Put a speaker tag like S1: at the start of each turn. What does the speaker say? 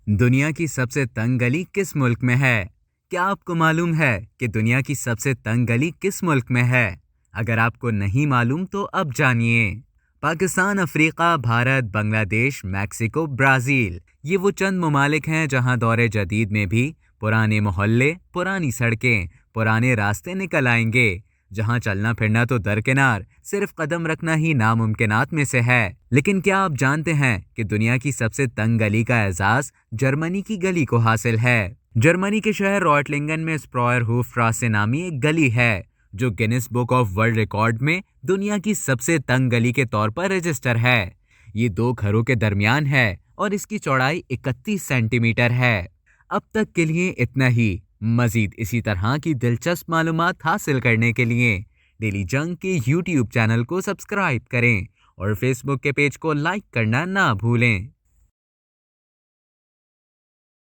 S1: दुनिया की सबसे तंग गली किस मुल्क में है? क्या आपको मालूम है कि दुनिया की सबसे तंग गली किस मुल्क में है? अगर आपको नहीं मालूम तो अब जानिए। Pakistan, Africa, Bharat, Bangladesh, Mexico, Brazil ये वो चंद ममालिक हैं जहां दौरे जदीद में भी पुराने मोहल्ले, पुरानी सड़कें, पुराने रास्ते निकल आएंगे। जहां चलना फिरना तो दरकिनार, सिर्फ कदम रखना ही नामुमकिनात में से है। लेकिन क्या आप जानते हैं कि दुनिया की सबसे तंग गली का एजाज जर्मनी की गली को हासिल है? जर्मनी के शहर रॉयटलिंगन में स्प्रॉयरहोफस्ट्रासे नामी एक गली है जो Guinness book of world record में दुनिया की सबसे तंग गली के तौर पर रजिस्टर है। ये दो घरों के दरमियान है और इसकी चौड़ाई 31 सेंटीमीटर है। अब तक के लिए इतना ही। मजीद इसी तरह की दिलचस्प मालूमात हासिल करने के लिए डेली जंग के यूट्यूब चैनल को सब्सक्राइब करें और फेसबुक के पेज को लाइक करना ना भूलें।